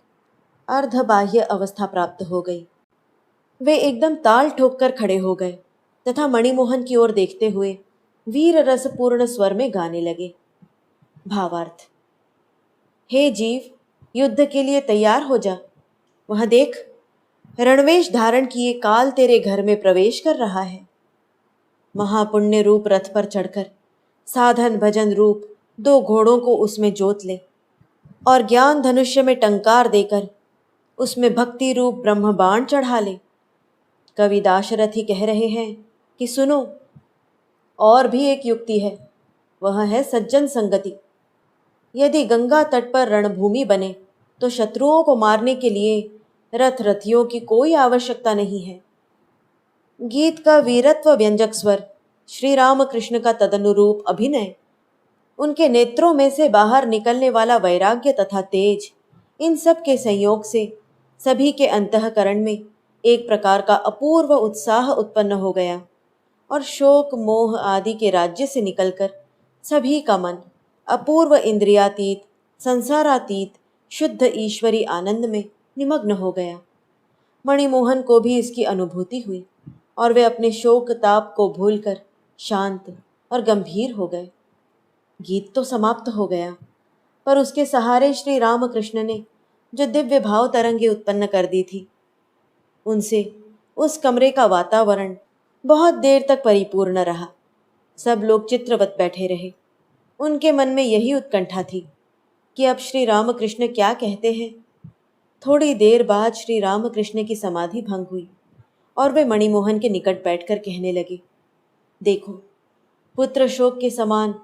अर्धबाह्य अवस्था प्राप्त हो गई। वे एकदम ताल ठोक कर खड़े हो गए तथा मणिमोहन की ओर देखते हुए वीर रसपूर्ण स्वर में गाने लगे। भावार्थ। हे जीव, युद्ध के लिए तैयार हो जा। वह देख, रणवेश धारण किए काल तेरे घर में प्रवेश कर रहा है। महापुण्य रूप रथ पर चढ़कर साधन भजन रूप 2 घोड़ों को उसमें जोत ले और ज्ञान धनुष्य में टंकार देकर उसमें भक्ति रूप ब्रह्म बाण चढ़ा ले। कवि दाशरथी कह रहे हैं कि सुनो, और भी एक युक्ति है, वह है सज्जन संगति। यदि गंगा तट पर रणभूमि बने तो शत्रुओं को मारने के लिए रथ रथियों की कोई आवश्यकता नहीं है। गीत का वीरत्व व्यंजक स्वर, श्री राम कृष्ण का तदनुरूप अभिनय, उनके नेत्रों में से बाहर निकलने वाला वैराग्य तथा तेज, इन सब के संयोग से सभी के अंतःकरण में एक प्रकार का अपूर्व उत्साह उत्पन्न हो गया और शोक मोह आदि के राज्य से निकलकर सभी का मन अपूर्व इंद्रियातीत, संसारातीत, शुद्ध ईश्वरी आनंद में निमग्न हो गया। मणिमोहन को भी इसकी अनुभूति हुई और वे अपने शोक ताप को भूलकर शांत और गंभीर हो गए। गीत तो समाप्त हो गया, पर उसके सहारे श्री रामकृष्ण ने जो दिव्य भाव तरंगे उत्पन्न कर दी थी, उनसे उस कमरे का वातावरण बहुत देर तक परिपूर्ण रहा। सब लोग चित्रवत बैठे रहे। उनके मन में यही उत्कंठा थी कि अब श्री रामकृष्ण क्या कहते हैं। थोड़ी देर बाद श्री रामकृष्ण की समाधि भंग हुई और वे मणिमोहन के निकट बैठकर कहने लगे, देखो, पुत्र शोक के समान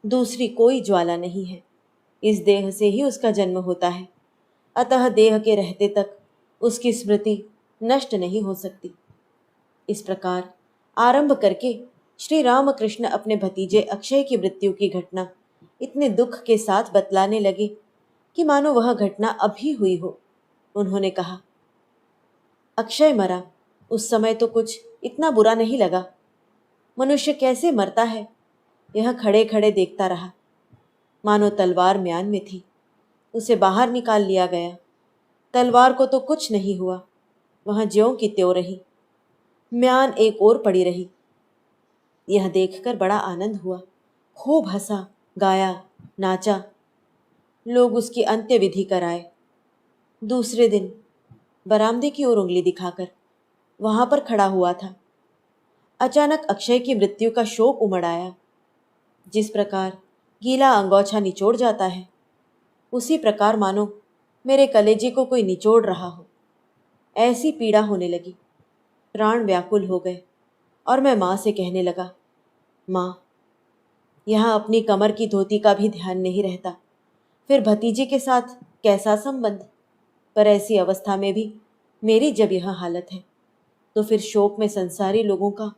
दूसरी कोई ज्वाला नहीं है। इस देह से ही उसका जन्म होता है, अतः देह के रहते तक उसकी स्मृति नष्ट नहीं हो सकती। इस प्रकार आरंभ करके श्री रामकृष्ण अपने भतीजे अक्षय की मृत्यु की घटना इतने दुख के साथ बतलाने लगे कि मानो वह घटना अभी हुई हो। उन्होंने कहा, अक्षय मरा, उस समय तो कुछ इतना बुरा नहीं लगा। मनुष्य कैसे मरता है, यह खड़े खड़े देखता रहा। मानो तलवार म्यान में थी, उसे बाहर निकाल लिया गया। तलवार को तो कुछ नहीं हुआ, वह ज्यों की त्यों रही। म्यान एक ओर पड़ी रही। यह देखकर बड़ा आनंद हुआ। खूब हंसा, गाया, नाचा। लोग उसकी अंत्य विधि कराए। दूसरे दिन बरामदे की ओर उंगली दिखाकर वहां पर खड़ा हुआ था। अचानक अक्षय की मृत्यु का शोक उमड़ आया। जिस प्रकार गीला अंगोछा निचोड़ जाता है, उसी प्रकार मानो मेरे कलेजे को कोई निचोड़ रहा हो। ऐसी पीड़ा होने लगी, प्राण व्याकुल हो गए और मैं माँ से कहने लगा, माँ, यहाँ अपनी कमर की धोती का भी ध्यान नहीं रहता, फिर भतीजे के साथ कैसा संबंध। पर ऐसी अवस्था में भी मेरी जब यह हालत है, तो फिर शोक में संसारी लोगों का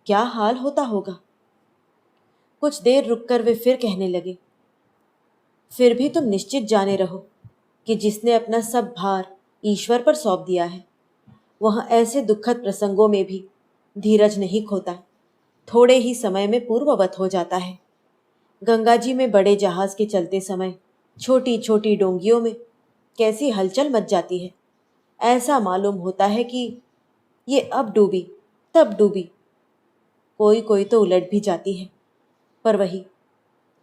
क्या हाल होता होगा। कुछ देर रुककर वे फिर कहने लगे, फिर भी तुम निश्चित जाने रहो कि जिसने अपना सब भार ईश्वर पर सौंप दिया है, वह ऐसे दुखद प्रसंगों में भी धीरज नहीं खोता, थोड़े ही समय में पूर्ववत हो जाता है। गंगा जी में बड़े जहाज के चलते समय छोटी छोटी डोंगियों में कैसी हलचल मच जाती है। ऐसा मालूम होता है कि ये अब डूबी तब डूबी। कोई कोई तो उलट भी जाती है। पर वही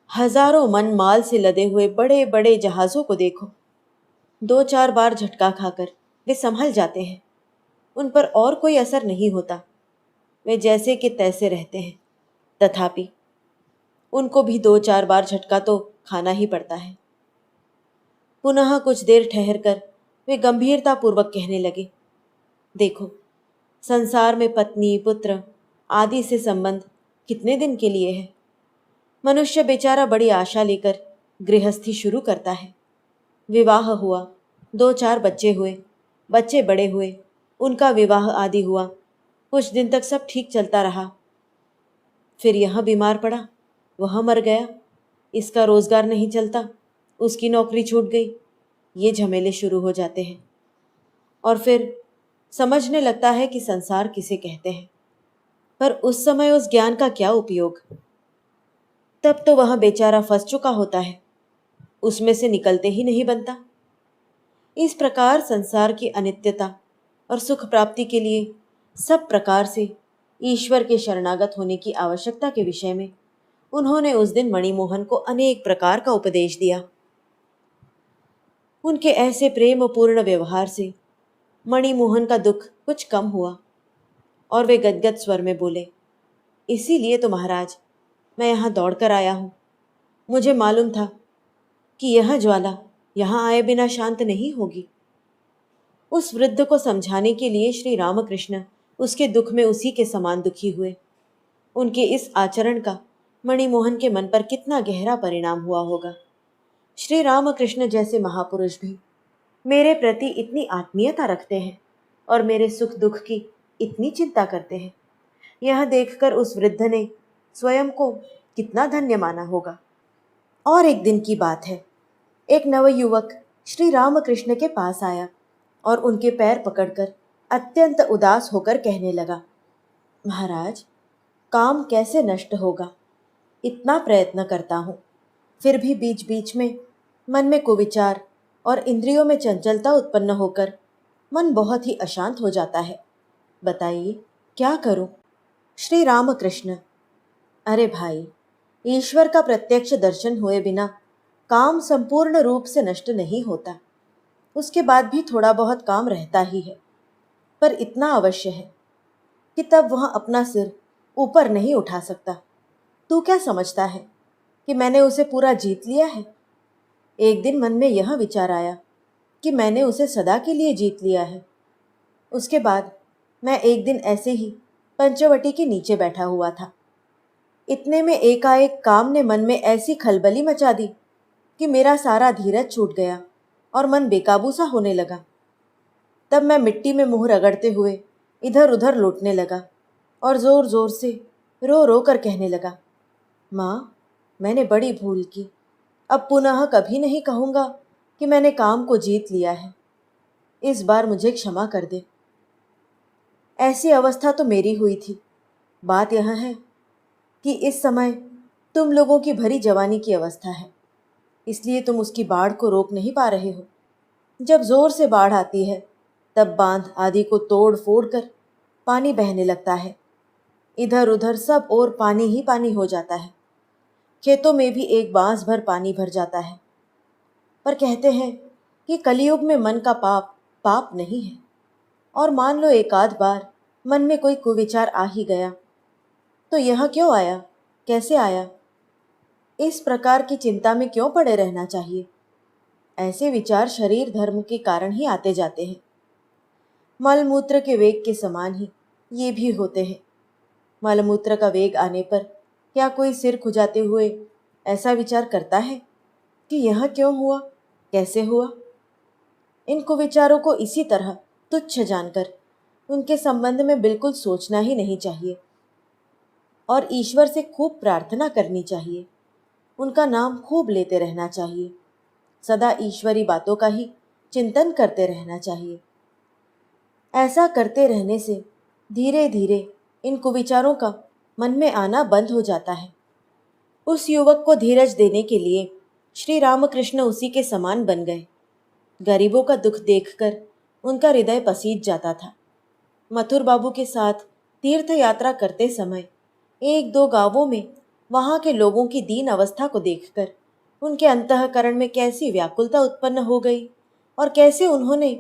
हजारों मन माल से लदे हुए बड़े बड़े जहाज़ों को देखो, 2-4 बार झटका खाकर वे संभल जाते हैं। उन पर और कोई असर नहीं होता, वे जैसे कि तैसे रहते हैं। तथापि उनको भी 2-4 बार झटका तो खाना ही पड़ता है। पुनः कुछ देर ठहरकर वे गंभीरतापूर्वक कहने लगे, देखो, संसार में पत्नी पुत्र आदि से संबंध कितने दिन के लिए है। मनुष्य बेचारा बड़ी आशा लेकर गृहस्थी शुरू करता है। विवाह हुआ, 2-4 बच्चे हुए, बच्चे बड़े हुए, उनका विवाह आदि हुआ, कुछ दिन तक सब ठीक चलता रहा। फिर यह बीमार पड़ा, वह मर गया, इसका रोजगार नहीं चलता, उसकी नौकरी छूट गई। ये झमेले शुरू हो जाते हैं और फिर समझने लगता है कि संसार किसे कहते हैं। पर उस समय उस ज्ञान का क्या उपयोग। तब तो वह बेचारा फंस चुका होता है, उसमें से निकलते ही नहीं बनता। इस प्रकार संसार की अनित्यता और सुख प्राप्ति के लिए सब प्रकार से ईश्वर के शरणागत होने की आवश्यकता के विषय में उन्होंने उस दिन मणिमोहन को अनेक प्रकार का उपदेश दिया। उनके ऐसे प्रेमपूर्ण व्यवहार से मणिमोहन का दुख कुछ कम हुआ और वे गदगद स्वर में बोले, इसीलिए तो महाराज मैं यहाँ दौड़कर आया हूँ। मुझे मालूम था कि यह ज्वाला यहाँ आए बिना शांत नहीं होगी। उस वृद्ध को समझाने के लिए श्री रामकृष्ण उसके दुख में उसी के समान दुखी हुए। उनके इस आचरण का मणिमोहन के मन पर कितना गहरा परिणाम हुआ होगा। श्री रामकृष्ण जैसे महापुरुष भी मेरे प्रति इतनी आत्मीयता रखते हैं और मेरे सुख दुख की इतनी चिंता करते हैं, यह देखकर उस वृद्ध ने स्वयं को कितना धन्य माना होगा। और एक दिन की बात है, एक नवयुवक श्री रामकृष्ण के पास आया और उनके पैर पकड़कर अत्यंत उदास होकर कहने लगा, महाराज, काम कैसे नष्ट होगा? इतना प्रयत्न करता हूँ, फिर भी बीच बीच में मन में कुविचार और इंद्रियों में चंचलता उत्पन्न होकर मन बहुत ही अशांत हो जाता है। बताइए क्या करूं? श्री रामकृष्ण, अरे भाई, ईश्वर का प्रत्यक्ष दर्शन हुए बिना काम संपूर्ण रूप से नष्ट नहीं होता। उसके बाद भी थोड़ा बहुत काम रहता ही है, पर इतना अवश्य है कि तब वह अपना सिर ऊपर नहीं उठा सकता। तू क्या समझता है कि मैंने उसे पूरा जीत लिया है? एक दिन मन में यह विचार आया कि मैंने उसे सदा के लिए जीत लिया है। उसके बाद मैं एक दिन ऐसे ही पंचवटी के नीचे बैठा हुआ था। इतने में एकाएक काम ने मन में ऐसी खलबली मचा दी कि मेरा सारा धीरज छूट गया और मन बेकाबू सा होने लगा। तब मैं मिट्टी में मुंह रगड़ते हुए इधर उधर लौटने लगा और जोर जोर से रो रो कर कहने लगा, माँ, मैंने बड़ी भूल की। अब पुनः कभी नहीं कहूँगा कि मैंने काम को जीत लिया है। इस बार मुझे क्षमा कर दे। ऐसी अवस्था तो मेरी हुई थी। बात यह है कि इस समय तुम लोगों की भरी जवानी की अवस्था है, इसलिए तुम उसकी बाढ़ को रोक नहीं पा रहे हो। जब जोर से बाढ़ आती है तब बांध आदि को तोड़ फोड़ कर पानी बहने लगता है। इधर उधर सब और पानी ही पानी हो जाता है। खेतों में भी एक बांस भर पानी भर जाता है। पर कहते हैं कि कलयुग में मन का पाप पाप नहीं है, और मान लो एक आध बार मन में कोई कुविचार आ ही गया तो यह क्यों आया, कैसे आया, इस प्रकार की चिंता में क्यों पड़े रहना चाहिए। ऐसे विचार शरीर धर्म के कारण ही आते जाते हैं। मलमूत्र के वेग के समान ही ये भी होते हैं। मलमूत्र का वेग आने पर क्या कोई सिर खुजाते हुए ऐसा विचार करता है कि यह क्यों हुआ, कैसे हुआ? इन कुविचारों को इसी तरह तुच्छ जानकर उनके संबंध में बिल्कुल सोचना ही नहीं चाहिए और ईश्वर से खूब प्रार्थना करनी चाहिए। उनका नाम खूब लेते रहना चाहिए। सदा ईश्वरी बातों का ही चिंतन करते रहना चाहिए। ऐसा करते रहने से धीरे धीरे इन कुविचारों का मन में आना बंद हो जाता है। उस युवक को धीरज देने के लिए श्री रामकृष्ण उसी के समान बन गए। गरीबों का दुख देखकर उनका हृदय पसीज जाता था। मथुर बाबू के साथ तीर्थ यात्रा करते समय एक दो गांवों में वहां के लोगों की दीन अवस्था को देखकर उनके अंतःकरण में कैसी व्याकुलता उत्पन्न हो गई और कैसे उन्होंने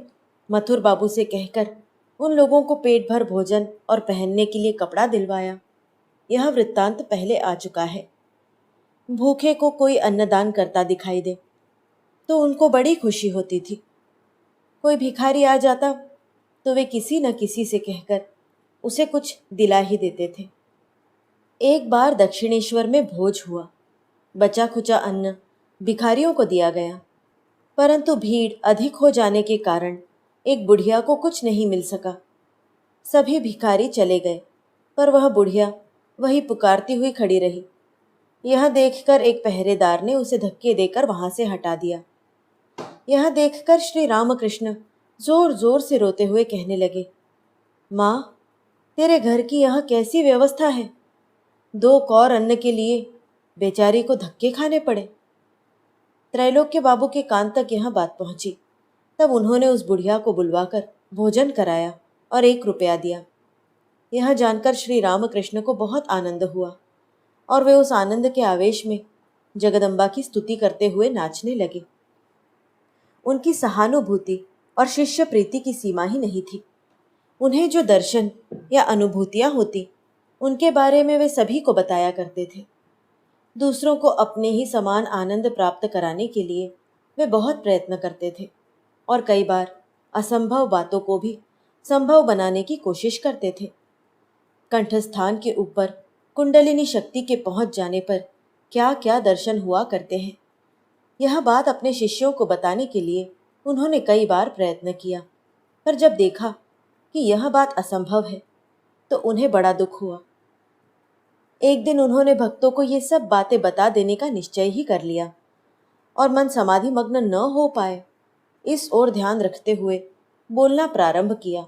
मथुर बाबू से कहकर उन लोगों को पेट भर भोजन और पहनने के लिए कपड़ा दिलवाया। यह वृत्तांत पहले आ चुका है। भूखे को कोई अन्नदान करता दिखाई दे तो उनको बड़ी खुशी होती थी। कोई भिखारी आ जाता तो वे किसी न किसी से कहकर उसे कुछ दिला ही देते थे। एक बार दक्षिणेश्वर में भोज हुआ। बचा खुचा अन्न भिखारियों को दिया गया, परंतु भीड़ अधिक हो जाने के कारण एक बुढ़िया को कुछ नहीं मिल सका। सभी भिखारी चले गए, पर वह बुढ़िया वही पुकारती हुई खड़ी रही। यह देखकर एक पहरेदार ने उसे धक्के देकर वहां से हटा दिया। यह देखकर श्री रामकृष्ण जोर जोर से रोते हुए कहने लगे, माँ, तेरे घर की यह कैसी व्यवस्था है? 2 कौर अन्न के लिए बेचारी को धक्के खाने पड़े। त्रैलोक्य बाबू के कान तक यह बात पहुंची। तब उन्होंने उस बुढ़िया को बुलवाकर भोजन कराया और 1 रुपया दिया। यह जानकर श्री रामकृष्ण को बहुत आनंद हुआ और वे उस आनंद के आवेश में जगदम्बा की स्तुति करते हुए नाचने लगे। उनकी सहानुभूति और शिष्य प्रीति की सीमा ही नहीं थी। उन्हें जो दर्शन या अनुभूतियां होती, उनके बारे में वे सभी को बताया करते थे। दूसरों को अपने ही समान आनंद प्राप्त कराने के लिए वे बहुत प्रयत्न करते थे और कई बार असंभव बातों को भी संभव बनाने की कोशिश करते थे। कंठस्थान के ऊपर कुंडलिनी शक्ति के पहुंच जाने पर क्या क्या दर्शन हुआ करते हैं, यह बात अपने शिष्यों को बताने के लिए उन्होंने कई बार प्रयत्न किया, पर जब देखा कि यह बात असंभव है तो उन्हें बड़ा दुख हुआ। एक दिन उन्होंने भक्तों को ये सब बातें बता देने का निश्चय ही कर लिया और मन समाधि मग्न न हो पाए इस ओर ध्यान रखते हुए बोलना प्रारंभ किया।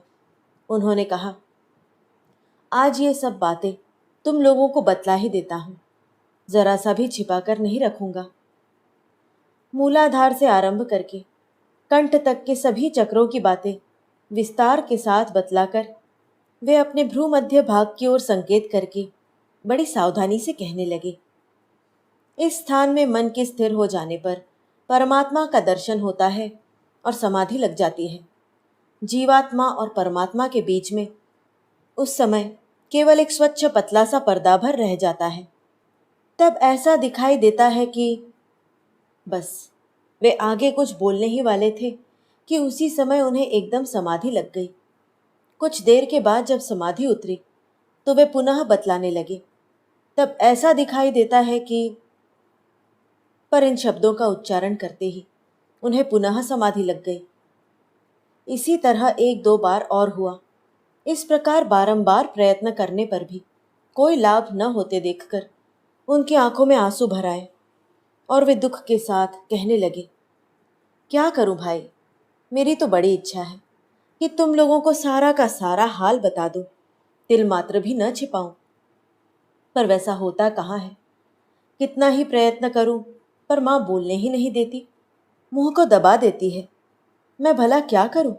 उन्होंने कहा, आज ये सब बातें तुम लोगों को बतला ही देता हूँ, जरा सा भी छिपा कर नहीं रखूंगा। मूलाधार से आरंभ करके कंठ तक के सभी चक्रों की बातें विस्तार के साथ बतलाकर वे अपने भ्रू मध्य भाग की ओर संकेत करके बड़ी सावधानी से कहने लगे। इस स्थान में मन के स्थिर हो जाने पर परमात्मा का दर्शन होता है और समाधि लग जाती है। जीवात्मा और परमात्मा के बीच में उस समय केवल एक स्वच्छ पतला सा पर्दा भर रह जाता है। तब ऐसा दिखाई देता है कि बस वे आगे कुछ बोलने ही वाले थे कि उसी समय उन्हें एकदम समाधि लग गई। कुछ देर के बाद जब समाधि उतरी तो वे पुनः बतलाने लगे। तब ऐसा दिखाई देता है कि, पर इन शब्दों का उच्चारण करते ही उन्हें पुनः समाधि लग गई। इसी तरह एक दो बार और हुआ। इस प्रकार बारंबार प्रयत्न करने पर भी कोई लाभ न होते देखकर उनकी आंखों में आंसू भर आए और वे दुख के साथ कहने लगे, क्या करूं भाई, मेरी तो बड़ी इच्छा है कि तुम लोगों को सारा का सारा हाल बता दूं, तिल मात्र भी न छिपाऊं, पर वैसा होता कहाँ है। कितना ही प्रयत्न करूं पर माँ बोलने ही नहीं देती, मुंह को दबा देती है। मैं भला क्या करूं।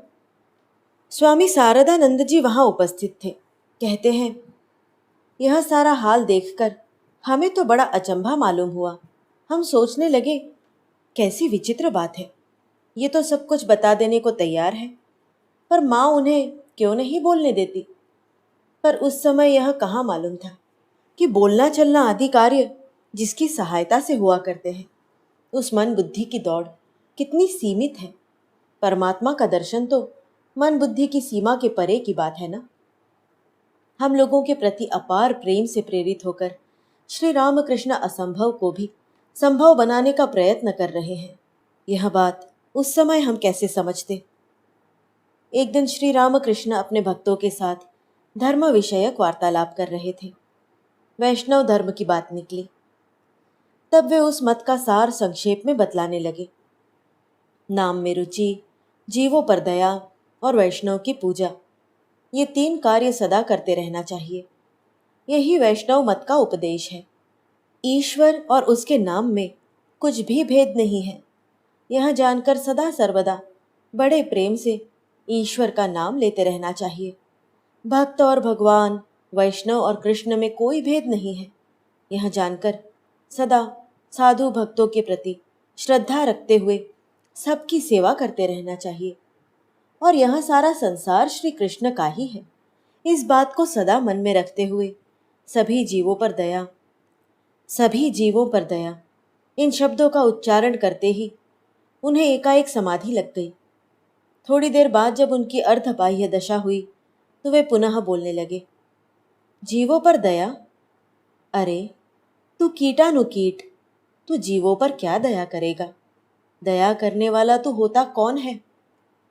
स्वामी शारदानंद जी वहां उपस्थित थे। कहते हैं, यह सारा हाल देखकर हमें तो बड़ा अचंभा मालूम हुआ। हम सोचने लगे, कैसी विचित्र बात है, ये तो सब कुछ बता देने को तैयार है, पर माँ उन्हें क्यों नहीं बोलने देती। पर उस समय यह कहाँ मालूम था कि बोलना चलना आदि कार्य जिसकी सहायता से हुआ करते हैं, उस मन बुद्धि की दौड़ कितनी सीमित है। परमात्मा का दर्शन तो मन बुद्धि की सीमा के परे की बात है ना। हम लोगों के प्रति अपार प्रेम से प्रेरित होकर श्री रामकृष्ण असंभव को भी संभव बनाने का प्रयत्न कर रहे हैं। यह बात उस समय हम कैसे समझते। एक दिन श्री रामकृष्ण अपने भक्तों के साथ धर्म विषयक वार्तालाप कर रहे थे। वैष्णव धर्म की बात निकली। तब वे उस मत का सार संक्षेप में बतलाने लगे। नाम में रुचि, जीवों पर दया और वैष्णव की पूजा, ये तीन कार्य सदा करते रहना चाहिए। यही वैष्णव मत का उपदेश है। ईश्वर और उसके नाम में कुछ भी भेद नहीं है। यह जानकर सदा सर्वदा बड़े प्रेम से ईश्वर का नाम लेते रहना चाहिए। भक्त और भगवान, वैष्णव और कृष्ण में कोई भेद नहीं है। यह जानकर सदा साधु भक्तों के प्रति श्रद्धा रखते हुए सबकी सेवा करते रहना चाहिए। और यह सारा संसार श्री कृष्ण का ही है। इस बात को सदा मन में रखते हुए सभी जीवों पर दया, सभी जीवों पर दया, इन शब्दों का उच्चारण करते ही उन्हें एकाएक समाधि लग गई। थोड़ी देर बाद जब उनकी अर्धबाह्य दशा हुई तो वे पुनः बोलने लगे। जीवों पर दया? अरे तू कीटानुकीट, तू जीवों पर क्या दया करेगा। दया करने वाला तो होता कौन है।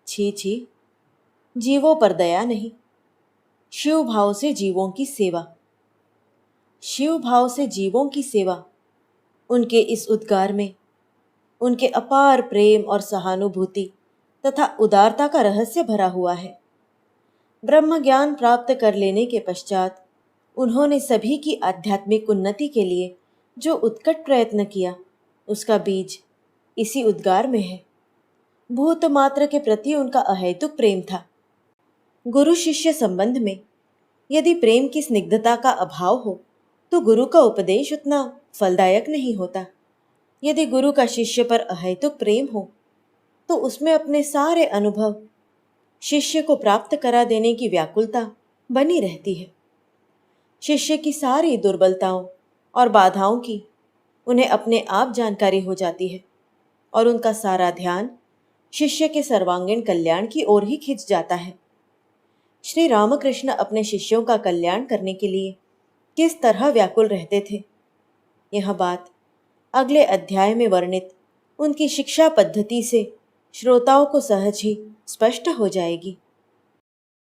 छी छी, जीवों पर दया नहीं, शिव भाव से जीवों की सेवा। शिव भाव से जीवों की सेवा, उनके इस उद्गार में उनके अपार प्रेम और सहानुभूति तथा उदारता का रहस्य भरा हुआ है। ब्रह्म ज्ञान प्राप्त कर लेने के पश्चात उन्होंने सभी की आध्यात्मिक उन्नति के लिए जो उत्कट प्रयत्न किया, उसका बीज इसी उद्गार में है। भूत मात्र के प्रति उनका अहेतुक प्रेम था। गुरु शिष्य संबंध में यदि प्रेम की स्निग्धता का अभाव हो तो गुरु का उपदेश उतना फलदायक नहीं होता। यदि गुरु का शिष्य पर अहेतुक प्रेम हो तो उसमें अपने सारे अनुभव शिष्य को प्राप्त करा देने की व्याकुलता बनी रहती है। शिष्य की सारी दुर्बलताओं और बाधाओं की उन्हें अपने आप जानकारी हो जाती है और उनका सारा ध्यान शिष्य के सर्वांगीण कल्याण की ओर ही खिंच जाता है। श्री रामकृष्ण अपने शिष्यों का कल्याण करने के लिए किस तरह व्याकुल रहते थे, यह बात अगले अध्याय में वर्णित उनकी शिक्षा पद्धति से श्रोताओं को सहज ही स्पष्ट हो जाएगी।